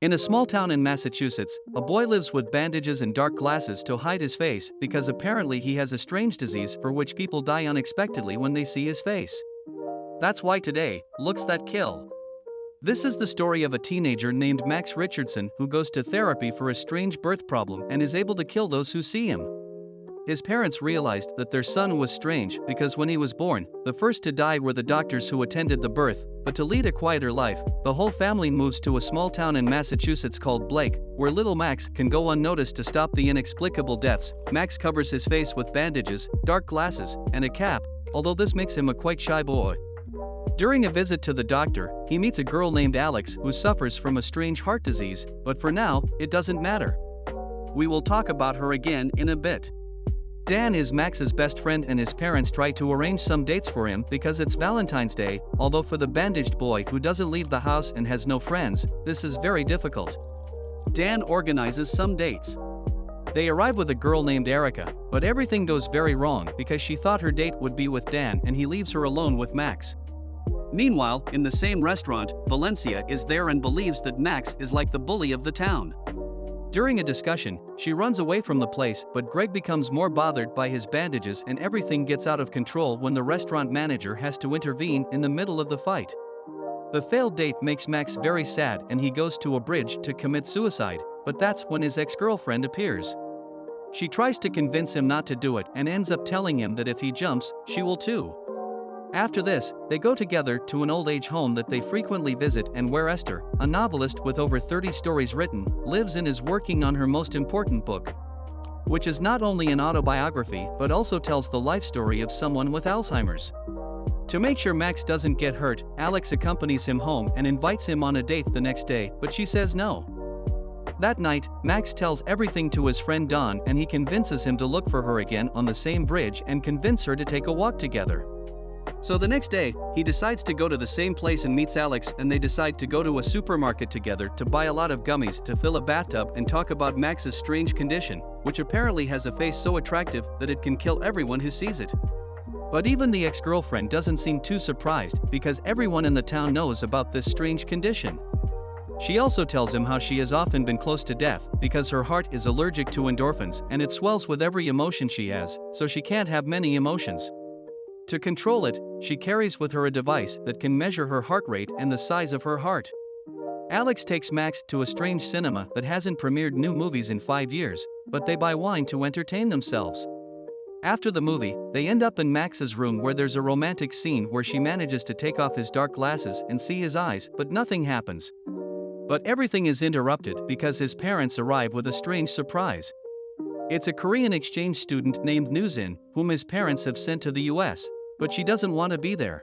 In a small town in Massachusetts, a boy lives with bandages and dark glasses to hide his face because apparently he has a strange disease for which people die unexpectedly when they see his face. That's why today, looks that kill. This is the story of a teenager named Max Richardson who goes to therapy for a strange birth problem and is able to kill those who see him. His parents realized that their son was strange because when he was born, the first to die were the doctors who attended the birth, but to lead a quieter life, the whole family moves to a small town in Massachusetts called Blake, where little Max can go unnoticed to stop the inexplicable deaths. Max covers his face with bandages, dark glasses, and a cap, although this makes him a quite shy boy. During a visit to the doctor, he meets a girl named Alex who suffers from a strange heart disease, but for now, it doesn't matter. We will talk about her again in a bit. Dan is Max's best friend and his parents try to arrange some dates for him because it's Valentine's Day, although for the bandaged boy who doesn't leave the house and has no friends, this is very difficult. Dan organizes some dates. They arrive with a girl named Erica, but everything goes very wrong because she thought her date would be with Dan and he leaves her alone with Max. Meanwhile, in the same restaurant, Valencia is there and believes that Max is like the bully of the town. During a discussion, she runs away from the place, but Greg becomes more bothered by his bandages and everything gets out of control when the restaurant manager has to intervene in the middle of the fight. The failed date makes Max very sad and he goes to a bridge to commit suicide, but that's when his ex-girlfriend appears. She tries to convince him not to do it and ends up telling him that if he jumps, she will too. After this, they go together to an old age home that they frequently visit and where Esther, a novelist with over 30 stories written, lives and is working on her most important book, which is not only an autobiography but also tells the life story of someone with Alzheimer's. To make sure Max doesn't get hurt, Alex accompanies him home and invites him on a date the next day, but she says no. That night, Max tells everything to his friend Don and he convinces him to look for her again on the same bridge and convince her to take a walk together. So the next day, he decides to go to the same place and meets Alex and they decide to go to a supermarket together to buy a lot of gummies to fill a bathtub and talk about Max's strange condition, which apparently has a face so attractive that it can kill everyone who sees it. But even the ex-girlfriend doesn't seem too surprised because everyone in the town knows about this strange condition. She also tells him how she has often been close to death because her heart is allergic to endorphins and it swells with every emotion she has, so she can't have many emotions. To control it, she carries with her a device that can measure her heart rate and the size of her heart. Alex takes Max to a strange cinema that hasn't premiered new movies in 5 years, but they buy wine to entertain themselves. After the movie, they end up in Max's room where there's a romantic scene where she manages to take off his dark glasses and see his eyes, but nothing happens. But everything is interrupted because his parents arrive with a strange surprise. It's a Korean exchange student named Nuzin, whom his parents have sent to the US, but she doesn't want to be there.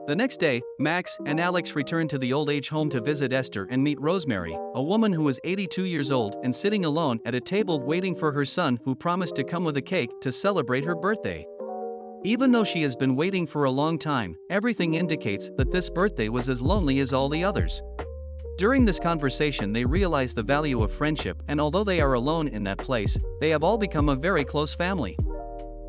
The next day, Max and Alex return to the old age home to visit Esther and meet Rosemary, a woman who is 82 years old and sitting alone at a table waiting for her son who promised to come with a cake to celebrate her birthday. Even though she has been waiting for a long time, everything indicates that this birthday was as lonely as all the others. During this conversation they realize the value of friendship and although they are alone in that place, they have all become a very close family.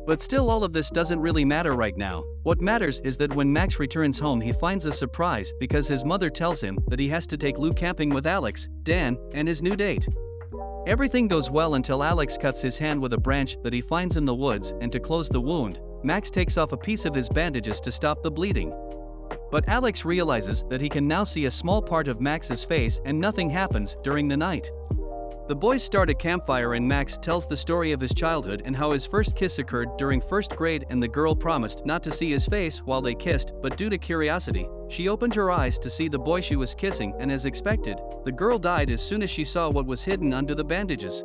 But still all of this doesn't really matter right now. What matters is that when Max returns home he finds a surprise because his mother tells him that he has to take Lou camping with Alex, Dan, and his new date. Everything goes well until Alex cuts his hand with a branch that he finds in the woods and to close the wound, Max takes off a piece of his bandages to stop the bleeding. But Alex realizes that he can now see a small part of Max's face and nothing happens during the night. The boys start a campfire and Max tells the story of his childhood and how his first kiss occurred during first grade and the girl promised not to see his face while they kissed, but due to curiosity, she opened her eyes to see the boy she was kissing and as expected, the girl died as soon as she saw what was hidden under the bandages.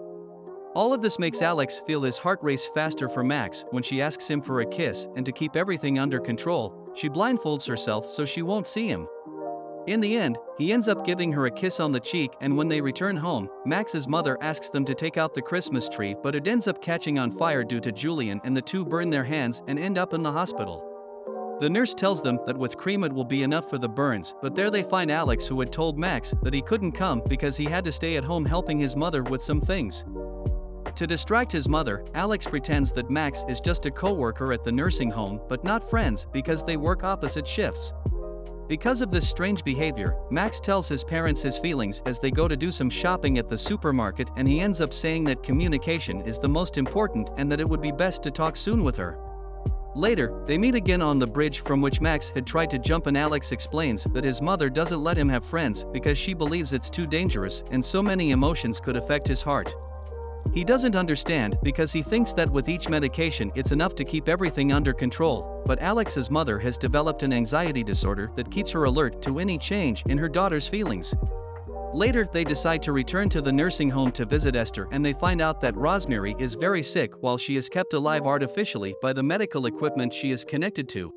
All of this makes Alex feel his heart race faster for Max when she asks him for a kiss and to keep everything under control, she blindfolds herself so she won't see him. In the end, he ends up giving her a kiss on the cheek and when they return home, Max's mother asks them to take out the Christmas tree but it ends up catching on fire due to Julian and the two burn their hands and end up in the hospital. The nurse tells them that with cream it will be enough for the burns, but there they find Alex who had told Max that he couldn't come because he had to stay at home helping his mother with some things. To distract his mother, Alex pretends that Max is just a co-worker at the nursing home but not friends because they work opposite shifts. Because of this strange behavior, Max tells his parents his feelings as they go to do some shopping at the supermarket, and he ends up saying that communication is the most important and that it would be best to talk soon with her. Later, they meet again on the bridge from which Max had tried to jump, and Alex explains that his mother doesn't let him have friends because she believes it's too dangerous and so many emotions could affect his heart. He doesn't understand because he thinks that with each medication it's enough to keep everything under control, but Alex's mother has developed an anxiety disorder that keeps her alert to any change in her daughter's feelings. Later, they decide to return to the nursing home to visit Esther, and they find out that Rosemary is very sick while she is kept alive artificially by the medical equipment she is connected to.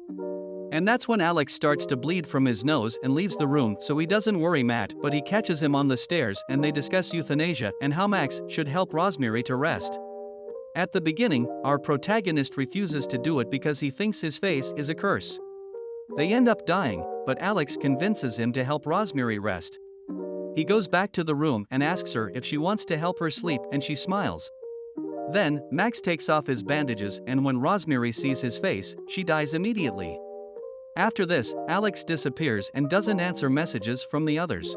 And that's when Alex starts to bleed from his nose and leaves the room, so he doesn't worry Matt, but he catches him on the stairs and they discuss euthanasia and how Max should help Rosemary to rest. At the beginning, our protagonist refuses to do it because he thinks his face is a curse. They end up dying, but Alex convinces him to help Rosemary rest. He goes back to the room and asks her if she wants to help her sleep, and she smiles. Then, Max takes off his bandages, and when Rosemary sees his face, she dies immediately. After this, Alex disappears and doesn't answer messages from the others.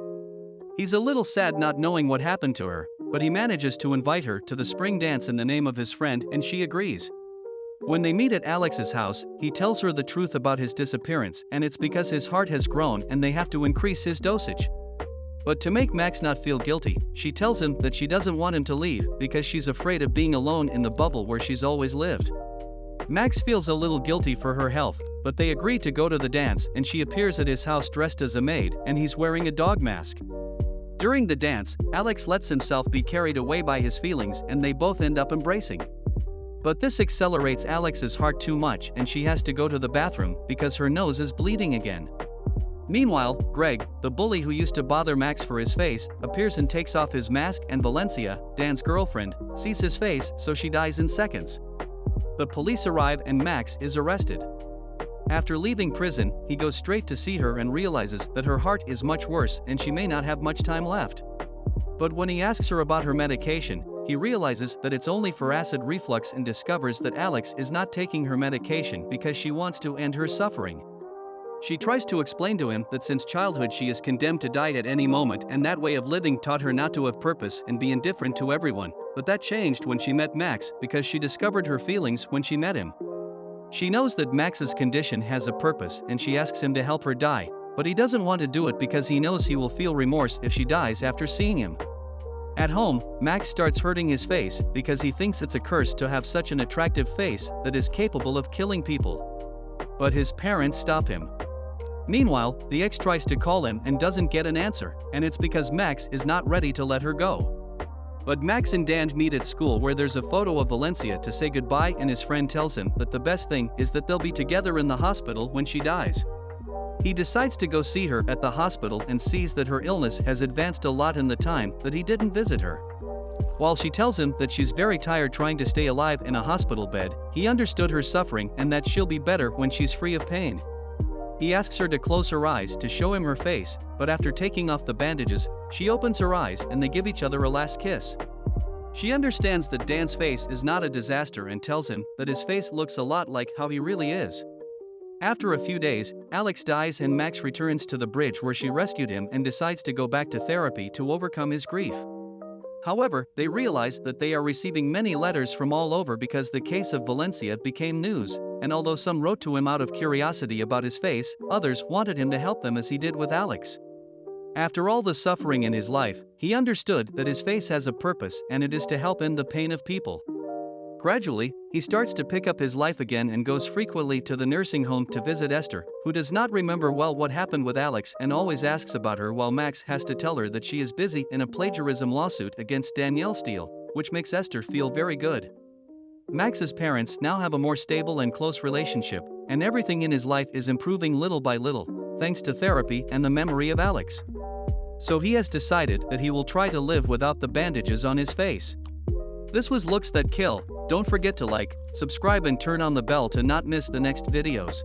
He's a little sad not knowing what happened to her, but he manages to invite her to the spring dance in the name of his friend, and she agrees. When they meet at Alex's house, he tells her the truth about his disappearance, and it's because his heart has grown and they have to increase his dosage. But to make Max not feel guilty, she tells him that she doesn't want him to leave because she's afraid of being alone in the bubble where she's always lived. Max feels a little guilty for her health, but they agree to go to the dance, and she appears at his house dressed as a maid, and he's wearing a dog mask. During the dance, Alex lets himself be carried away by his feelings and they both end up embracing. But this accelerates Alex's heart too much and she has to go to the bathroom because her nose is bleeding again. Meanwhile, Greg, the bully who used to bother Max for his face, appears and takes off his mask, and Valencia, Dan's girlfriend, sees his face, so she dies in seconds. The police arrive and Max is arrested. After leaving prison, he goes straight to see her and realizes that her heart is much worse and she may not have much time left. But when he asks her about her medication, he realizes that it's only for acid reflux and discovers that Alex is not taking her medication because she wants to end her suffering. She tries to explain to him that since childhood she is condemned to die at any moment, and that way of living taught her not to have purpose and be indifferent to everyone, but that changed when she met Max because she discovered her feelings when she met him. She knows that Max's condition has a purpose and she asks him to help her die, but he doesn't want to do it because he knows he will feel remorse if she dies after seeing him. At home, Max starts hurting his face because he thinks it's a curse to have such an attractive face that is capable of killing people. But his parents stop him. Meanwhile, the ex tries to call him and doesn't get an answer, and it's because Max is not ready to let her go. But Max and Dan meet at school where there's a photo of Valencia to say goodbye, and his friend tells him that the best thing is that they'll be together in the hospital when she dies. He decides to go see her at the hospital and sees that her illness has advanced a lot in the time that he didn't visit her. While she tells him that she's very tired trying to stay alive in a hospital bed, he understood her suffering and that she'll be better when she's free of pain. He asks her to close her eyes to show him her face, but after taking off the bandages, she opens her eyes and they give each other a last kiss. She understands that Dan's face is not a disaster and tells him that his face looks a lot like how he really is. After a few days, Alex dies and Max returns to the bridge where she rescued him and decides to go back to therapy to overcome his grief. However, they realize that they are receiving many letters from all over because the case of Valencia became news, and although some wrote to him out of curiosity about his face, others wanted him to help them as he did with Alex. After all the suffering in his life, he understood that his face has a purpose and it is to help end the pain of people. Gradually, he starts to pick up his life again and goes frequently to the nursing home to visit Esther, who does not remember well what happened with Alex and always asks about her, while Max has to tell her that she is busy in a plagiarism lawsuit against Danielle Steele, which makes Esther feel very good. Max's parents now have a more stable and close relationship, and everything in his life is improving little by little, thanks to therapy and the memory of Alex. So he has decided that he will try to live without the bandages on his face. This was Looks That Kill. Don't forget to like, subscribe and turn on the bell to not miss the next videos.